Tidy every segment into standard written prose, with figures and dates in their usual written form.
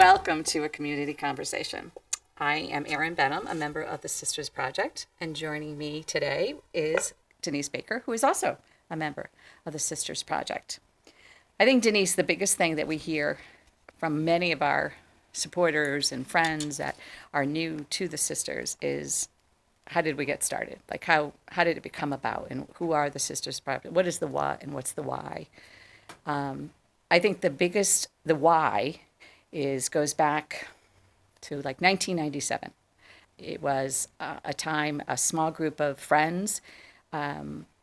Welcome to a community conversation. I am Erin Benham, a member of the Sisters Project, and joining me today is Denise Baker, who is also a member of the Sisters Project. I think, Denise, the biggest thing that we hear from many of our supporters and friends that are new to the Sisters is, how did we get started? Like, how did it become about, and who are the Sisters Project? What is the what and what's the why? I think the why goes back to like 1997. It was a time, a small group of friends,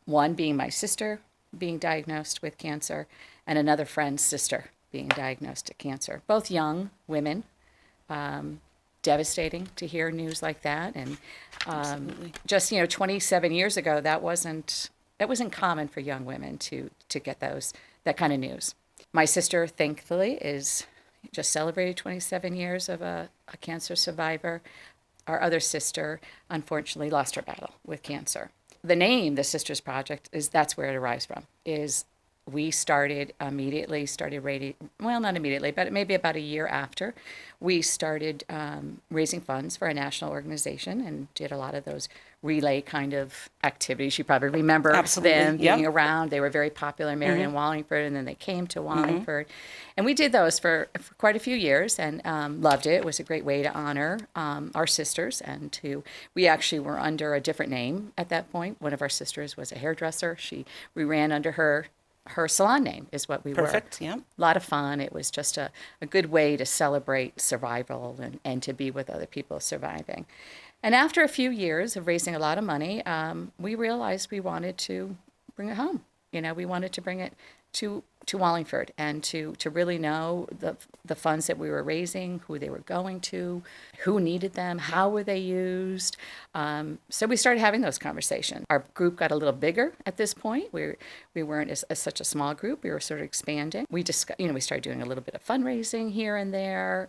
one being my sister being diagnosed with cancer, and another friend's sister being diagnosed with cancer. Both young women, devastating to hear news like that. And just 27 years ago, that wasn't common for young women to get that kind of news. My sister, thankfully, is just celebrated 27 years of a cancer survivor. Our other sister, unfortunately, lost her battle with cancer. The name, the Sisters Project, that's where it arrives from. We started not immediately, but maybe about a year after, we started raising funds for a national organization and did a lot of those relay kind of activities. You probably remember them being around. They were very popular in Marion and Wallingford, and then they came to Wallingford. And we did those for quite a few years and loved it. It was a great way to honor our sisters. And we actually were under a different name at that point. One of our sisters was a hairdresser. We ran under her salon name is what we were. Perfect, yeah. A lot of fun. It was just a good way to celebrate survival and to be with other people surviving. And after a few years of raising a lot of money, we realized we wanted to bring it home. We wanted to bring it to Wallingford and to really know the funds that we were raising, who they were going to, who needed them, how were they used. So we started having those conversations. Our group got a little bigger at this point. We weren't as such a small group. We were sort of expanding. We started doing a little bit of fundraising here and there.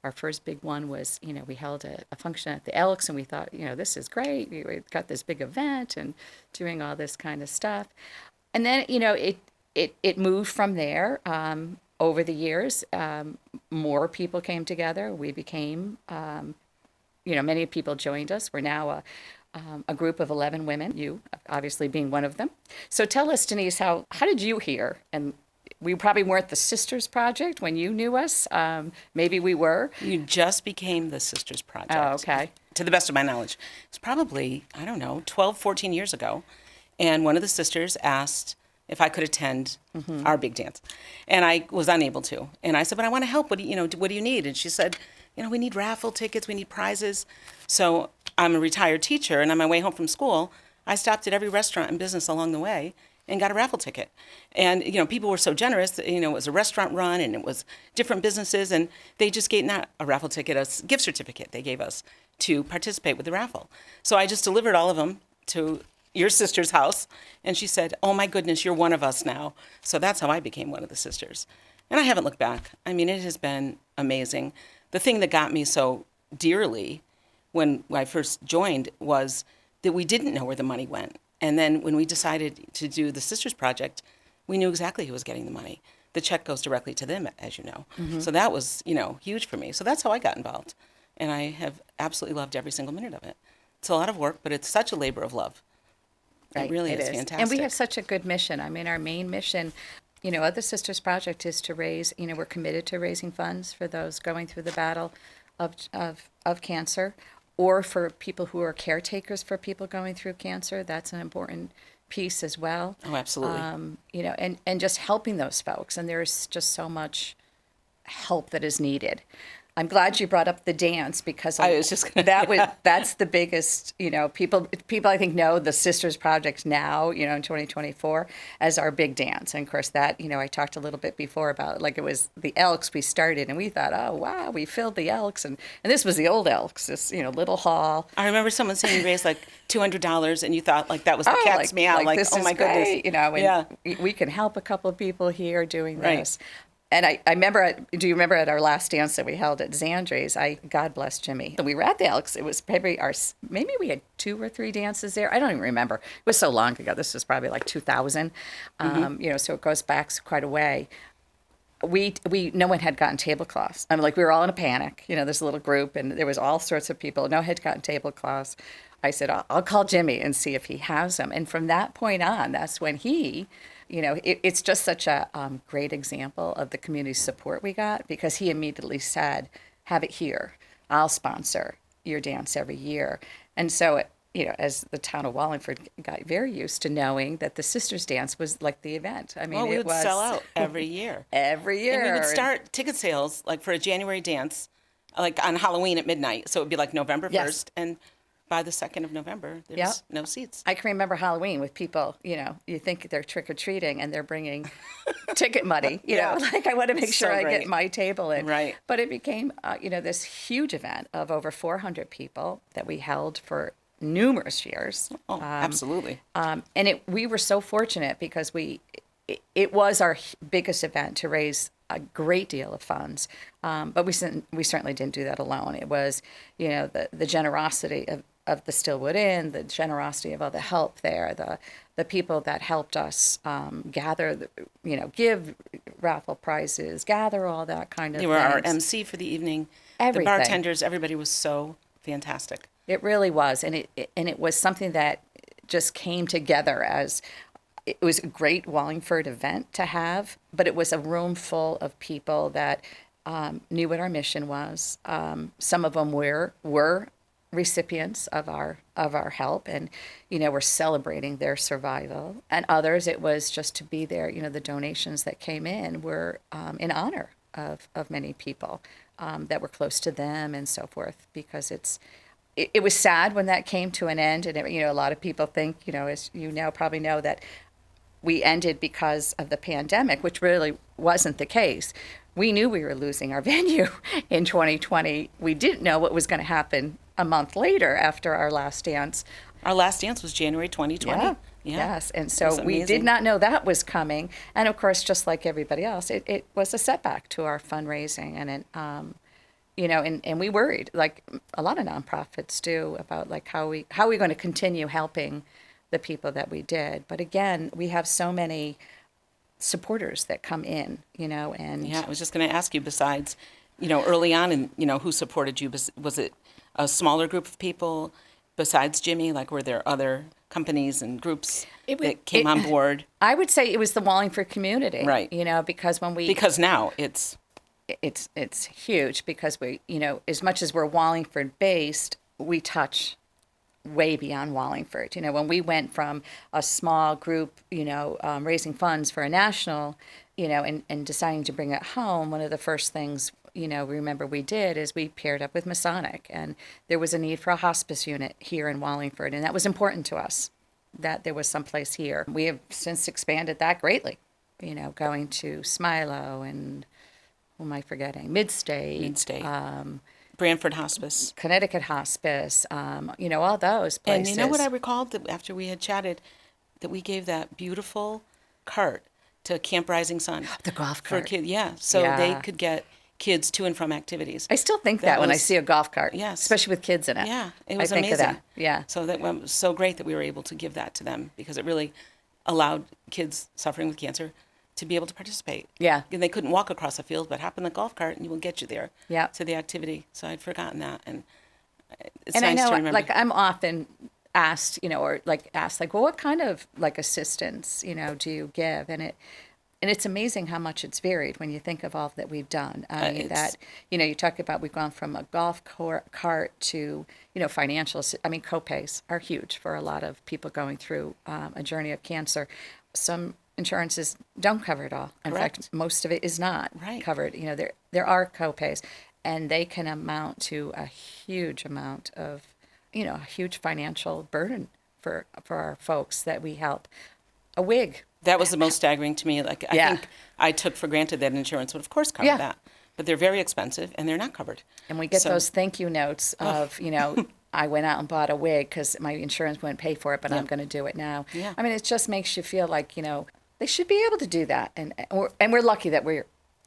Our first big one was, we held a function at the Elks, and we thought, this is great. We got this big event and doing all this kind of stuff. And then, it moved from there. Over the years, more people came together. We became, many people joined us. We're now a group of 11 women, you obviously being one of them. So tell us, Denise, how did you hear? And we probably weren't the Sisters Project when you knew us. Maybe we were. You just became the Sisters Project. Oh, okay. To the best of my knowledge. It's probably, 12, 14 years ago. And one of the sisters asked if I could attend our big dance. And I was unable to. And I said, but I want to help. What do you need? And she said, we need raffle tickets. We need prizes. So I'm a retired teacher, and on my way home from school, I stopped at every restaurant and business along the way and got a raffle ticket. And, people were so generous. It was a restaurant run, and it was different businesses, and they just gave not a raffle ticket, a gift certificate they gave us to participate with the raffle. So I just delivered all of them to your sister's house, and she said, oh my goodness, you're one of us now. So that's how I became one of the sisters. And I haven't looked back. It has been amazing. The thing that got me so dearly when I first joined was that we didn't know where the money went. And then when we decided to do the Sisters Project, we knew exactly who was getting the money. The check goes directly to them, as you know. So that was, huge for me. So that's how I got involved. And I have absolutely loved every single minute of it. It's a lot of work, but it's such a labor of love. Right, it really is fantastic. And we have such a good mission. Our main mission, of the Sisters Project is to raise, we're committed to raising funds for those going through the battle of cancer, or for people who are caretakers for people going through cancer. That's an important piece as well. Oh, absolutely. And just helping those folks. And there's just so much help that is needed. I'm glad you brought up the dance, because I was just gonna, that's the biggest, people I think know the Sisters Project now, in 2024 as our big dance. And of course that, I talked a little bit before about, like, it was the Elks we started, and we thought, oh wow, we filled the Elks, and this was the old Elks, this, little hall. I remember someone saying you raised like $200, and you thought like that was the cat's meow, like this oh my is goodness. Great, and we can help a couple of people here doing this. And I remember, do you remember at our last dance that we held at Xandri's, God bless Jimmy. We were at the Elks. It was probably maybe we had 2 or 3 dances there. I don't even remember. It was so long ago. This was probably like 2000. So it goes back quite a way. no one had gotten tablecloths. I mean, like we were all in a panic. This little group, and there was all sorts of people. No one had gotten tablecloths. I said, I'll call Jimmy and see if he has them. And from that point on, that's when it's just such a great example of the community support we got, because he immediately said, have it here. I'll sponsor your dance every year. And so, as the town of Wallingford got very used to knowing that the Sisters Dance was like the event. I mean, Well, we it would was sell out every year. every year. And we would start ticket sales like for a January dance, like on Halloween at midnight. So it would be like November 1st. Yes. And by the 2nd of November, there's no seats. I can remember Halloween with people, you think they're trick-or-treating and they're bringing ticket money, like I want to make sure I get my table in. Right. But it became, this huge event of over 400 people that we held for numerous years. Oh, absolutely. And we were so fortunate because it was our biggest event to raise a great deal of funds. But we certainly didn't do that alone. It was, the generosity of the Stillwood Inn, the generosity of all the help there, the people that helped us gather, give raffle prizes, gather all that kind of They things. were our MC for the evening. Everything. The bartenders, everybody was so fantastic. It really was, and it was something that just came together as it was a great Wallingford event to have, but it was a room full of people that knew what our mission was. Some of them were recipients of our help, and we're celebrating their survival. And others, it was just to be there. The donations that came in were in honor of many people that were close to them and so forth, because it was sad when that came to an end. And a lot of people think, as you now probably know, that we ended because of the pandemic, which really wasn't the case. We knew we were losing our venue in 2020. We didn't know what was going to happen a month later after our last dance. Our last dance was January 2020. Yeah. Yeah. Yes, and so we did not know that was coming. And of course, just like everybody else, it was a setback to our fundraising. And and we worried, like a lot of nonprofits do, about like how we going to continue helping the people that we did. But again, we have so many supporters that come in, and Yeah, I was just going to ask you, besides, early on, and, who supported you, was it a smaller group of people besides Jimmy? Like, were there other companies and groups that came on board? I would say it was the Wallingford community. Right. Because Because now it's huge, because we, as much as we're Wallingford based, we touch way beyond Wallingford. When we went from a small group, raising funds for a national, and deciding to bring it home, one of the first things, remember we did is we paired up with Masonic, and there was a need for a hospice unit here in Wallingford, and that was important to us, that there was someplace here. We have since expanded that greatly, going to Smilo and, who am I forgetting? Midstate. Branford Hospice. Connecticut Hospice, all those places. And you know what I recalled, that after we had chatted, that we gave that beautiful cart to Camp Rising Sun. The golf For cart. kids, yeah. So they could get kids to and from activities. I still think that when I see a golf cart. Yes. Especially with kids in it. Yeah, it was I think amazing. Of that. Yeah. So that was so great that we were able to give that to them, because it really allowed kids suffering with cancer to be able to participate. Yeah. And they couldn't walk across a field, but hop in the golf cart and you will get you there. Yeah. To the activity. So I'd forgotten that, and it's And nice I know, to remember. like, I'm often asked, well, what kind of like assistance, do you give? And it's amazing how much it's varied when you think of all that we've done. I mean, that, you talk about, we've gone from a golf cart to, financial, copays are huge for a lot of people going through a journey of cancer. Some insurances don't cover it all. In Correct. fact, most of it is not covered. There are copays, and they can amount to a huge amount of, a huge financial burden for our folks that we help. A wig. That was the most staggering to me. Like, I think I took for granted that insurance would, of course, cover that. But they're very expensive, and they're not covered. And we get those thank you notes of, I went out and bought a wig because my insurance wouldn't pay for it, but I'm going to do it now. Yeah. I mean, it just makes you feel like, they should be able to do that. And we're lucky that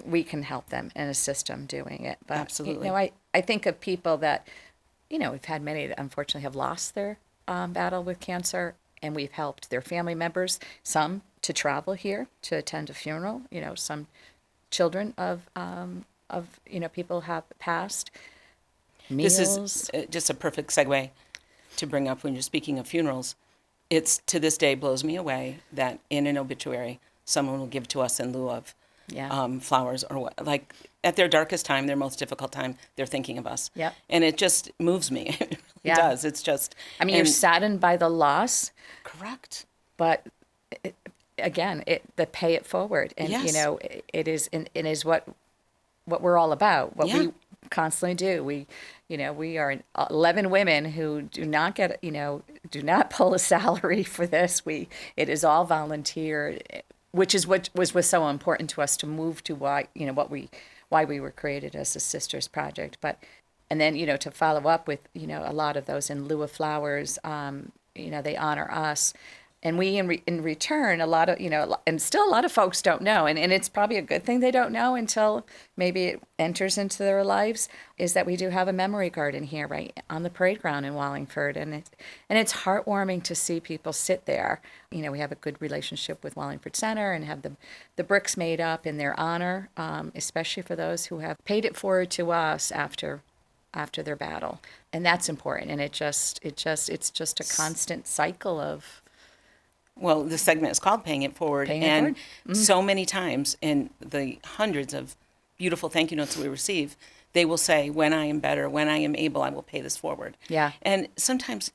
we can help them and assist them doing it. But, Absolutely. I think of people that, we've had many that unfortunately have lost their battle with cancer, and we've helped their family members, some to travel here to attend a funeral, some children of people have passed. Meals. This is just a perfect segue to bring up when you're speaking of funerals. It's to this day blows me away that in an obituary, someone will give to us in lieu of flowers or what, like at their darkest time, their most difficult time, they're thinking of us. Yep. And it just moves me. It really does. It's just. I mean, you're saddened by the loss. Correct. But again, the pay it forward, and Yes. it is what we're all about. What we constantly do. We are 11 women who do not get, do not pull a salary for this. It is all volunteer, which is what was so important to us to move to why we were created as a Sisters Project. And then, to follow up with, a lot of those in lieu of flowers, they honor us. And we, in return, a lot of, and still a lot of folks don't know, and it's probably a good thing they don't know until maybe it enters into their lives, is that we do have a memory garden here, right on the parade ground in Wallingford. And it's heartwarming to see people sit there. We have a good relationship with Wallingford Center and have the bricks made up in their honor, especially for those who have paid it forward to us after their battle. And that's important. And it's just a constant cycle of. Well, the segment is called Paying It Forward. So many times in the hundreds of beautiful thank you notes that we receive, they will say, when I am better, when I am able, I will pay this forward. Yeah. And sometimes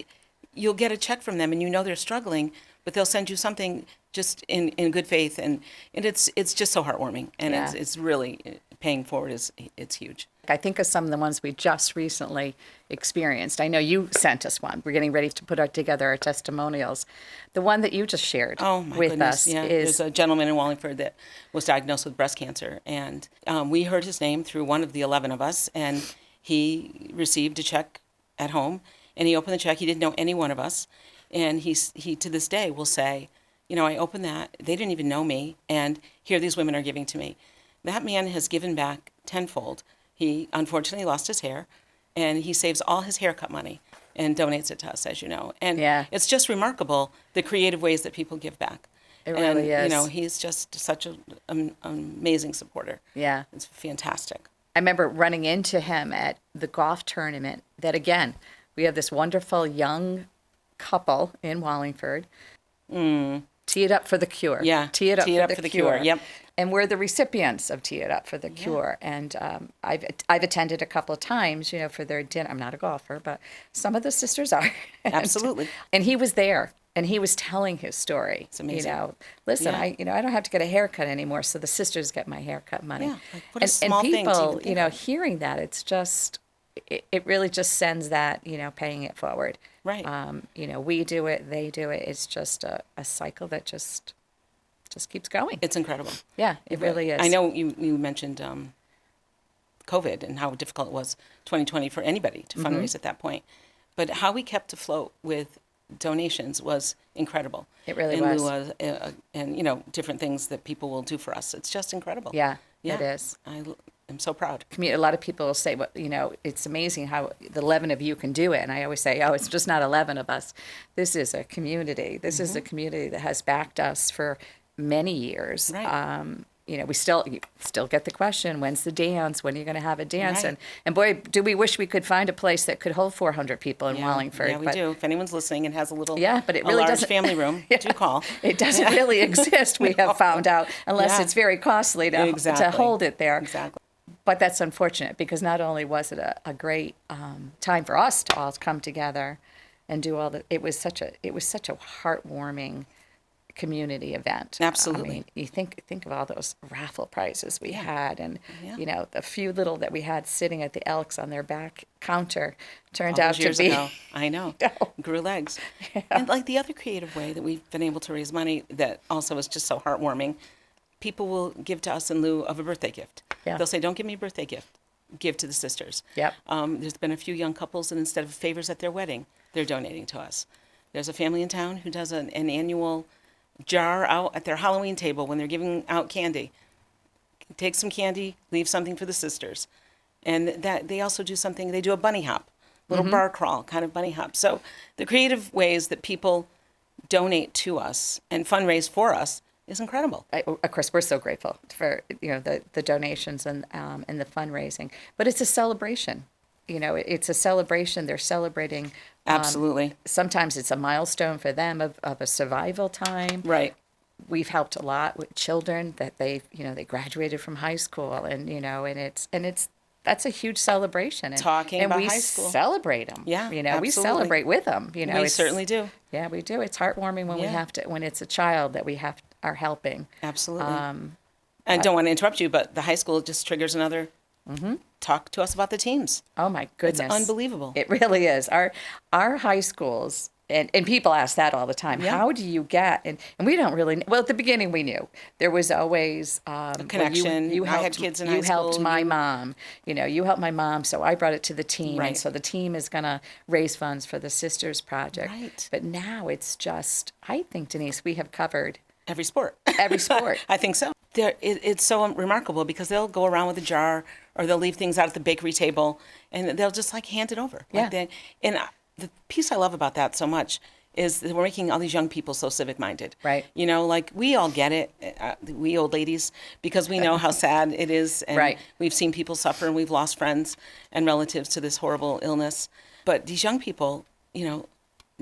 you'll get a check from them and they're struggling, but they'll send you something just in good faith. And it's just so heartwarming. And it's really, paying forward it's huge. I think of some of the ones we just recently experienced. I know you sent us one. We're getting ready to put together our testimonials. The one that you just shared with us is... There's a gentleman in Wallingford that was diagnosed with breast cancer. And we heard his name through one of the 11 of us. And he received a check at home. And he opened the check. He didn't know any one of us. And he to this day will say, I opened that. They didn't even know me. And here these women are giving to me. That man has given back tenfold. He unfortunately lost his hair, and he saves all his haircut money and donates it to us, as you know. And it's just remarkable, the creative ways that people give back. It really is. He's just such an amazing supporter. Yeah. It's fantastic. I remember running into him at the golf tournament that, again, we have this wonderful young couple in Wallingford. Tee It Up for the Cure. Yeah. Tee It Up for the Cure. Yep. And we're the recipients of Tee It Up for the Cure. And I've attended a couple of times, for their dinner. I'm not a golfer, but some of the sisters are. Absolutely. And he was there, and he was telling his story. It's amazing. Listen, I don't have to get a haircut anymore, so the sisters get my haircut money. Yeah, like what a small thing to people, even think of. hearing that, it's just, it really just sends that, paying it forward. Right. We do it, they do it. It's just a cycle that just keeps going. It's incredible. Yeah, it really is. I know you mentioned COVID and how difficult it was 2020 for anybody to fundraise at that point. But how we kept afloat with donations was incredible. It really was. was. And different things that people will do for us. It's just incredible. Yeah, it is. I'm so proud. A lot of people will say, well, it's amazing how the 11 of you can do it. And I always say, it's just not 11 of us. This is a community. This is a community that has backed us for many years. Right. We still get the question, when's the dance? When are you going to have a dance? Right. And boy, do we wish we could find a place that could hold 400 people in Wallingford. Yeah, we do. If anyone's listening and has a little, but it really large doesn't, family room, do call. It doesn't really exist, we have found out, unless it's very costly to hold it there. Exactly. But that's unfortunate, because not only was it a great time for us to all come together and do all it was such a heartwarming community event. Absolutely. I mean, you think of all those raffle prizes we had, and the few little that we had sitting at the Elks on their back counter turned out to years be. Ago. I know. Grew legs. Yeah. And like the other creative way that we've been able to raise money that also is just so heartwarming, people will give to us in lieu of a birthday gift. Yeah. They'll say, "Don't give me a birthday gift. Give to the sisters." Yep. There's been a few young couples that instead of favors at their wedding, they're donating to us. There's a family in town who does an annual jar out at their Halloween table when they're giving out candy. Take some candy, leave something for the sisters. And that they also do something, they do a bunny hop, little bar crawl kind of bunny hop. So the creative ways that people donate to us and fundraise for us is incredible. Of course, we're so grateful for the donations and the fundraising, but it's a celebration. It's a celebration. They're celebrating. Absolutely. Sometimes it's a milestone for them of a survival time. Right. We've helped a lot with children that they graduated from high school, and it's that's a huge celebration. Talking about high school. And we celebrate them. Yeah, we absolutely. celebrate with them. We certainly do. Yeah, we do. It's heartwarming when it's a child that we are helping. Absolutely. I don't want to interrupt you, but the high school just triggers another. Talk to us about the teams. Oh my goodness, it's unbelievable. It really is. Our high schools. And people ask that all the time. Yeah. How do you get? And we don't really. Well, at the beginning, we knew there was always a connection. You helped, I had kids in high school. You helped my mom. You helped my mom, so I brought it to the team, right. and so the team is going to raise funds for the Sisters Project. Right. But now it's just. I think, Denise, we have covered every sport. Every sport. I think so. It's so remarkable because they'll go around with a jar or they'll leave things out at the bakery table and they'll just hand it over. Yeah. The piece I love about that so much is that we're making all these young people so civic-minded. Right. We all get it, we old ladies, because we know how sad it is. And right. We've seen people suffer and we've lost friends and relatives to this horrible illness. But these young people,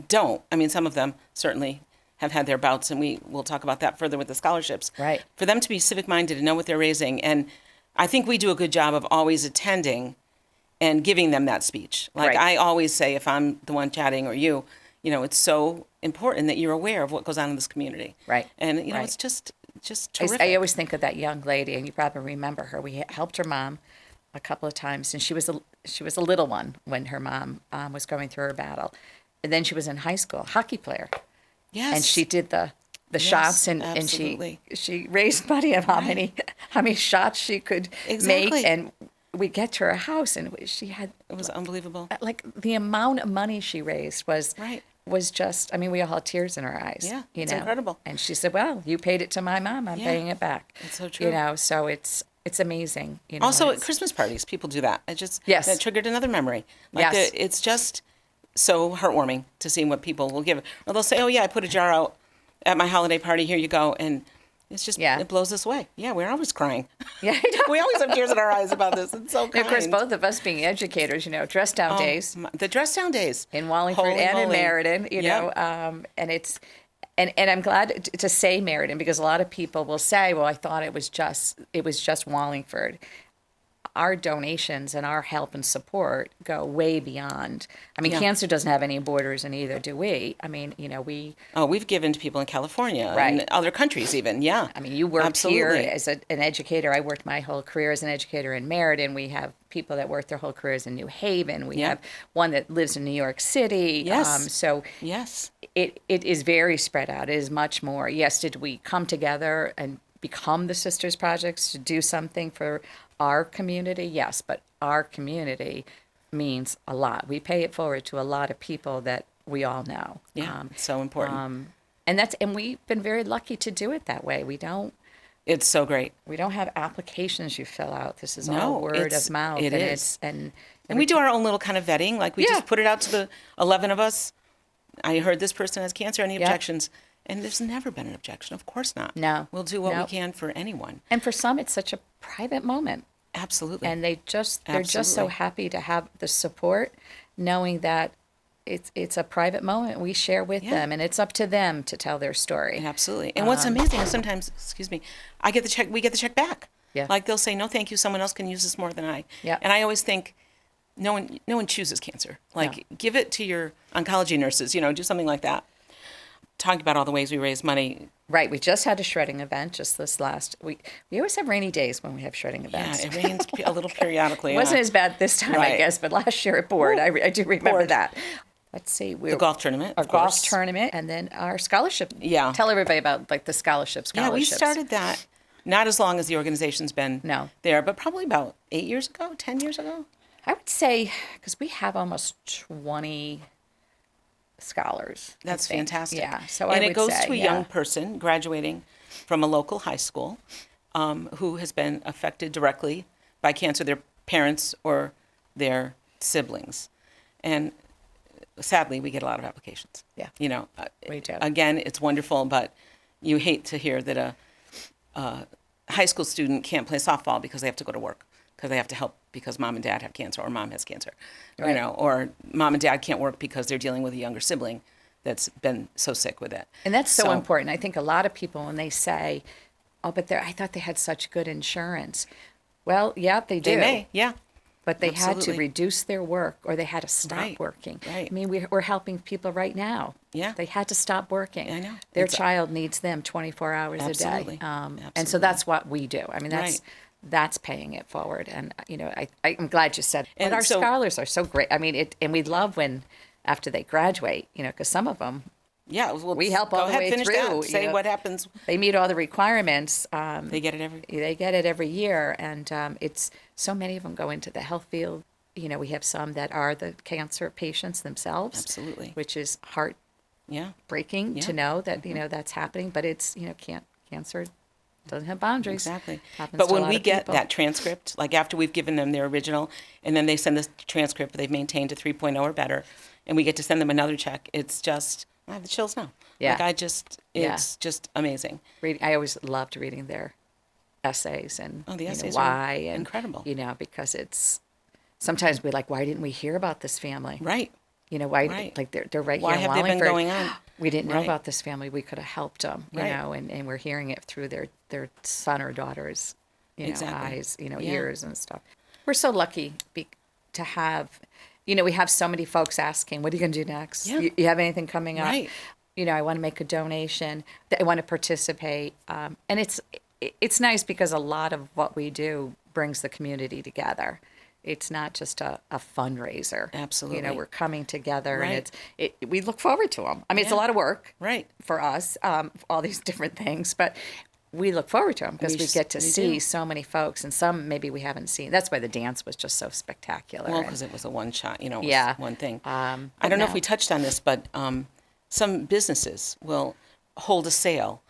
don't. I mean, some of them certainly have had their bouts, and we'll talk about that further with the scholarships. Right. For them to be civic-minded and know what they're raising. And I think we do a good job of always attending and giving them that speech. Right. I always say, if I'm the one chatting or it's so important that you're aware of what goes on in this community. Right. And, right. It's just terrific. I always think of that young lady, and you probably remember her. We helped her mom a couple of times, and she was a little one when her mom was going through her battle. And then she was in high school, hockey player. Yes. And she did the shots, and she raised money of how many shots she could make, and we get to her house, and she had it was unbelievable. Like the amount of money she raised was right. Was just, I mean, we all had tears in our eyes. Yeah, it's incredible. And she said, "Well, you paid it to my mom. I'm paying it back." It's so true. So it's amazing. Also, at Christmas parties, people do that. Yes. That triggered another memory. Yes. It's just so heartwarming to see what people will give. Or they'll say, "Oh yeah, I put a jar out at my holiday party. Here you go," and it's just it blows us away. Yeah, we're always crying. Yeah, we always have tears in our eyes about this. It's so kind. And of course, both of us being educators, dress down days. The dress down days in Wallingford and in Meriden, and it's. And I'm glad to say Meriden, because a lot of people will say, "Well, I thought it was just Wallingford." Our donations and our help and support go way beyond. I mean, cancer doesn't have any borders, and either do we. I mean, we've given to people in California right. and other countries even, yeah. I mean, you worked here as an educator. I worked my whole career as an educator in Meriden. We have people that work their whole careers in New Haven. We have one that lives in New York City. Yes. Yes. It is very spread out. It is much more. Yes, did we come together and become the Sisters Projects to do something for our community? Yes, but our community means a lot. We pay it forward to a lot of people that we all know. Yeah, it's so important. And we've been very lucky to do it that way. It's so great. We don't have applications you fill out. This is all word of mouth. It is. And we do our own little kind of vetting. Like we just put it out to the 11 of us. I heard this person has cancer. Any objections? And there's never been an objection. Of course not. No. We'll do what we can for anyone. And for some, it's such a private moment. Absolutely. And they're just so happy to have the support, knowing that it's a private moment we share with them, and it's up to them to tell their story. Absolutely. And what's amazing is sometimes, we get the check back. Yeah. Like they'll say, "No, thank you. Someone else can use this more than I." Yeah. And I always think, no one chooses cancer. Like give it to your oncology nurses. Do something like that. Talking about all the ways we raise money. Right. We just had a shredding event just this last week. We always have rainy days when we have shredding events. Yeah, it rains a little periodically. It wasn't as bad this time, I guess, but last year at board, I do remember that. Let's see. The golf tournament. Our golf tournament, and then our scholarship. Yeah. Tell everybody about the scholarships. Yeah, we started that not as long as the organization's been there, but probably about 8 years ago, 10 years ago. I would say, because we have almost 20 scholars. That's fantastic. Yeah. So and I it would goes say, to a young person graduating from a local high school who has been affected directly by cancer, their parents or their siblings. And sadly, we get a lot of applications. Yeah. We do. Again, it's wonderful, but you hate to hear that a high school student can't play softball because they have to go to work, because they have to help because mom and dad have cancer, or mom has cancer, Right. you know, or mom and dad can't work because they're dealing with a younger sibling that's been so sick with it. And that's so important. I think a lot of people, when they say, oh, but I thought they had such good insurance. Well, yeah, they do. They may, yeah. But they had to Absolutely. reduce their work, or they had to stop Right, working. right. I mean, we're helping people right now. Yeah. They had to stop working. I know. Their It's- child needs them 24 hours Absolutely. a day. And so Absolutely. that's what we do. I mean, Right. that's paying it forward. And, you know, I'm glad you said, but And our so- scholars are so great. I mean, and we love when, after they graduate, you know, because some of them, Yeah, well, we help go all the ahead, way finish through, that. you Say know. what happens. they meet all the requirements. They get it every. They get it every year, and it's so many of them go into the health field. You know, we have some that are the cancer patients themselves. Absolutely. Which is Yeah. heartbreaking to Yeah. know that, you know, that's happening, but it's, you know, cancer doesn't have boundaries. Exactly. Happens But to a when lot we of get people. that transcript, like after we've given them their original, and then they send this transcript they've maintained to 3.0 or better, and we get to send them another check, it's just, I have the chills now. Yeah. Like it's just amazing. I always loved reading their essays and Oh, the you know, essays are why and incredible. You know, because it's sometimes we're like, why didn't we hear about this family? Right. You know, why? Right. Like they're right Why here in have they been Wallingford. going on? We didn't know Right. about this family. We could have helped them. You Right. know, and we're hearing it through their son or daughter's, you know, Exactly. eyes, you know, Yeah. ears and stuff. We're so lucky to have. You know, we have so many folks asking, "What are you going to do next? Yeah. You have anything coming up?" Right. You know, I want to make a donation. I want to participate, and it's nice because a lot of what we do brings the community together. It's not just a fundraiser. You know, Absolutely. we're coming together, Right. and we look forward to them. I mean, it's a Yeah. lot of work, Right. for us, all these different things, but we look forward to them because we get to we see do. so many folks, and some maybe we haven't seen. That's why the dance was just so spectacular. Well, And- because it was a one shot, you know, it was Yeah. one thing. but I don't know if now- we touched on this, but some businesses will hold a sale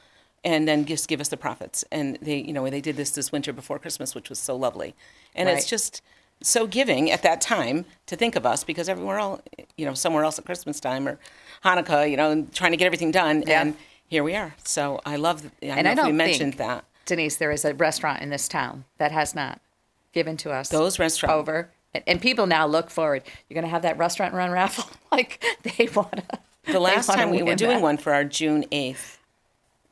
and then just give us the profits. And they, you know, they did this winter before Christmas, which was so lovely. And Right. it's just so giving at that time to think of us, because everywhere else, you know, somewhere else at Christmas time or Hanukkah, you know, and trying to get everything done. Yeah. And here we are. So I love, I And don't know I if we don't mentioned think, that. Denise, there is a restaurant in this town that has not given to us Those restaurants. over. And people now look forward. You're going to have that restaurant run raffle. Like they want to. The last time we were doing one for our June 8th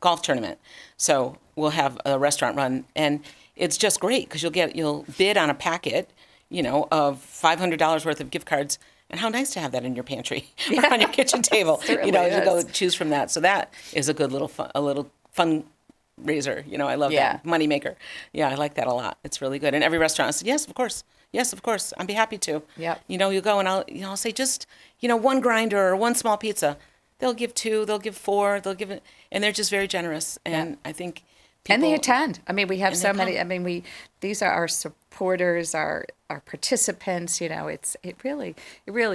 golf tournament. So we'll have a restaurant run, and it's just great because you'll bid on a packet, you know, of $500 worth of gift cards. And how nice to have that in your pantry or on your kitchen table. It You know, really you go is. choose from that. So that is a good little fundraiser. You know, I love Yeah. that. Money maker. Yeah, I like that a lot. It's really good. And every restaurant said, yes, of course. Yes, of course. I'd be happy to. Yep. You know, you go and I'll say just, you know, one grinder or one small pizza. They'll give 2, they'll give 4, they'll give it, and they're just very generous. And I think people, And they attend. I mean, we have And so they many. come. I mean, these are our supporters, our participants. You know, it really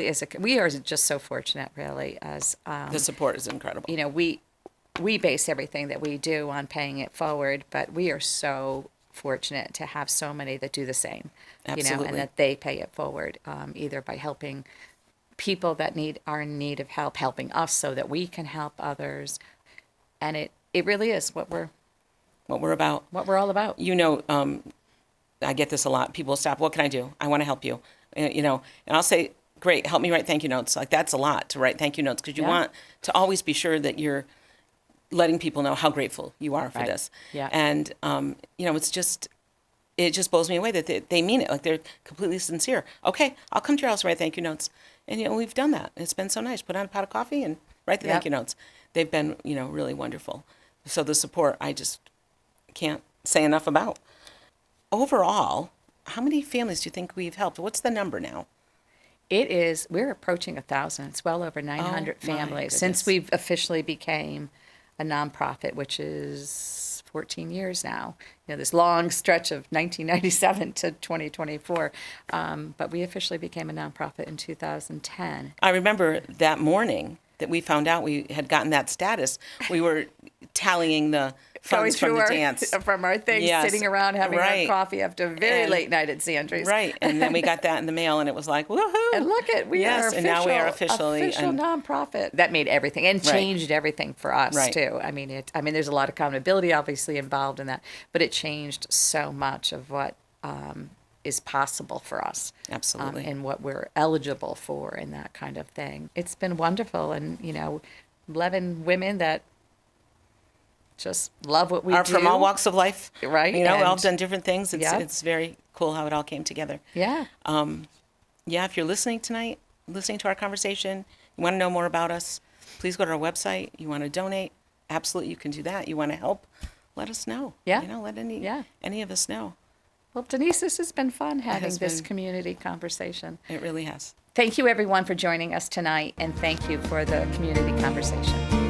is. We are just so fortunate, really, as the support is incredible. you know, we base everything that we do on paying it forward, but we are so fortunate to have so many that do the same. You know, Absolutely. and that they pay it forward, either by helping people that are in need of help, helping us so that we can help others, and it really is what we're about. all about. You know, I get this a lot. People stop, what can I do? I want to help you. You know, and I'll say, great, help me write thank you notes. Like, that's a lot to write thank you notes because you Yeah. want to always be sure that you're letting people know how grateful you are for Right. this. Yeah. And, you know, it just blows me away that they mean it. Like, they're completely sincere. Okay, I'll come to your house and write thank you notes. And, you know, we've done that. It's been so nice. Put on a pot of coffee and write the Yep. thank you notes. They've been, you know, really wonderful. So the support, I just can't say enough about. Overall, how many families do you think we've helped? What's the number now? We're approaching 1,000. It's well over 900 Oh, my families since goodness. we've officially became a nonprofit, which is 14 years now. You know, this long stretch of 1997 to 2024. But we officially became a nonprofit in 2010. I remember that morning that we found out we had gotten that status. We were tallying the funds from the our, dance. from our things, Yes, sitting around having right. our coffee after a very And- late night at Sandry's. Right, and then we got that in the mail, and it was like, woohoo! And look at we yes, are official, and now we are officially official nonprofit. That made everything and changed everything for us Right. too. I mean, there's a lot of accountability obviously involved in that, but it changed so much of what is possible for us. Absolutely. And what we're eligible for and that kind of thing. It's been wonderful, and 11 women that just love what we are do. from all walks of life, Right, You know, we all and- done different things. It's Yeah. it's very cool how it all came together. Yeah. Yeah, if you're listening tonight, listening to our conversation, you want to know more about us, please go to our website. You want to donate, absolutely, you can do that. You want to help, let us know. Yeah. Let Yeah. any of us know. Well, Denise, this has been fun having has this been. community conversation. It really has. Thank you, everyone, for joining us tonight, and thank you for the community conversation.